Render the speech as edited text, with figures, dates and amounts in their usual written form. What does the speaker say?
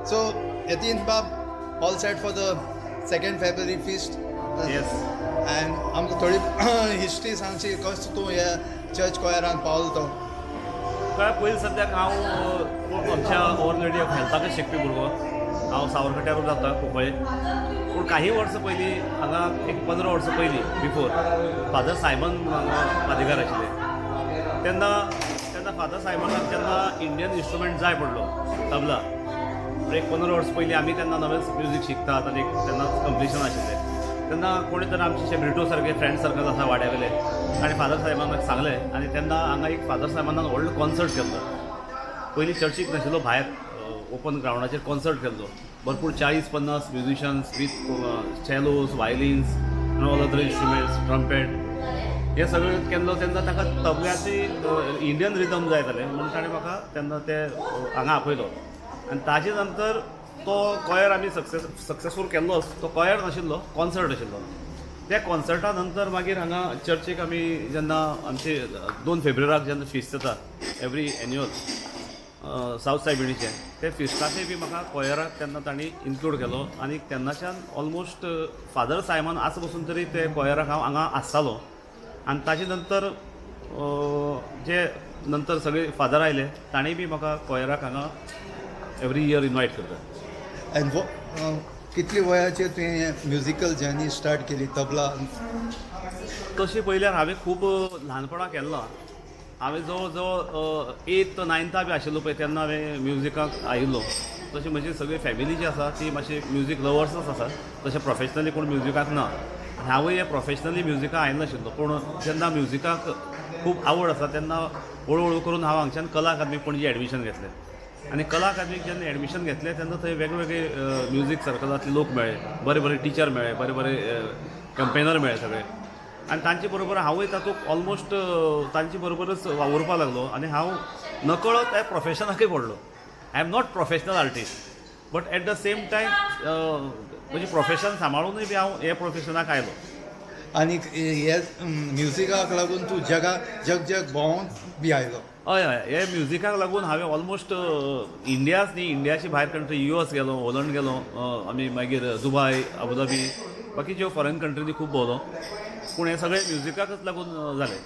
So, Yatin Bab, all set for the 2nd February feast. Yes. And आमकां थोडी history Sangshi कशें तूं ह्या चर्च कोयरान पावलो तो. काय पयलीं सद्याक हांव आमच्या ओवर लेडी ऑफ हेल्थाकच शिकपी भुरगो. हांव सावरकट्यार रावता कुंकळे. पूण काही वर्सां पयलीं हांगा एक 15 वर्सां पयलीं बिफोर फादर सायमन हांगा अधिकार आशिल्ले. तेन्ना फादर सायमनाक जेन्ना इंडियन इन्स्ट्रुमेंट जाय पडलो तबला, एक 15 वर्सां पयलीं आमी तेन्ना नवेंच म्युजीक शिकतात आनी तेन्ना कंपिटिशन आशिल्लें. तेन्ना कोणी तर आमचे ब्रिटो सारके फ्रेंड सर्कल आसा वाड्यावेले आनी फादर सायमनाक सांगलें आनी तेन्ना हांगा एक फादर सायमनान व्हडलो कॉन्सर्ट केल्लो. पयलीं चर्चीक नाशिल्लो, भायर ओपन ग्रावंडाचेर कॉन्सर्ट केल्लो. भरपूर 40-50 musicians with cellos, violins, all other instruments, trumpet हे सगळें केल्लो. तेन्ना ताका तबल्याची इंडियन रिदम जाय जालें म्हणून ताणें म्हाका तेन्ना ते हांगा आपयलो. आनी ताजे नंतर तो कॉयर आमी सक्सेसफूल केल्लोच. तो कॉयर नाशिल्लो, कॉन्सर्ट आशिल्लो. त्या कॉन्सर्टा नंतर मागीर हांगा चर्चीक आमी जेन्ना आमचे 2 फेब्रुवारीक जेन्ना फिस्ट जाता एवरी एन्युअल सावथ सायबिणीचें, ते फिस्टाचें बी म्हाका कॉयराक तेन्ना तांणी इन्क्लूड केलो. आनी तेन्नाच्यान ऑलमोस्ट फादर सायमन आस पसून तरी ते कॉयराक हांव हांगा आसतालो. आनी ताजे नंतर जे नंतर सगळे फादर आयले ताणें बी म्हाका कॉयराक हांगा एवरी इयर इनवायट करता. एंड कितली वयाचेर तुवें म्युजिकल जर्नी स्टार्ट केली तबला? तशी पयल्यार हांवें खूब ल्हानपणा केल्लो. हांवें जवळ जवळ 8th 9th बी आशिल्लो पळय तेन्ना हांवें म्युजिकाक आयिल्लो. तशी म्हजी सगळी फॅमिली जी आसा ती मातशी म्युजीक लवर्सच आसा. तशें प्रोफेशनली कोण म्युजिकाक ना. हांवूय हे प्रोफेशनली म्युजिकाक आयनाशिल्लो. पूण जेन्ना म्युजिकाक खूब आवड आसा तेन्ना हळू करून हांव हांगच्यान कला अकादमी पणजी एडमिशन घेतलें. आनी कला अकादमीक जेन्ना एडमिशन घेतलें तेन्ना थंय वेगवेगळे म्युजीक सर्कलांतले लोक मेळ्ळे, बरे टिचर मेळ्ळे, बरे कंपेनर मेळ्ळे सगळे. आनी तांचे बरोबर हांवूय तातूंत ऑलमोस्ट तांचे बरोबरच वावुरपाक लागलो. आनी हांव नकळत ह्या प्रोफेशनाकूय पडलो. I am not professional artist but at the same time म्हणजे प्रोफेशन सांबाळूनय बी हांव हे प्रोफेशनाक आयलो. आनी हे म्युजिकाक लागून तूं जग भोंवून बी आयलो? हय हे म्युजिकाक लागून हांवें ऑलमोस्ट इंडियाच न्ही, इंडियाची भायर कंट्री US गेलो, हॉलंड गेलो, आमी मागीर दुबय, अबुधाबी, बाकीच्यो फॉरेन कंट्रीनी खूब भोंवलो. पूण हे सगळें म्युजिकाकच लागून जालें.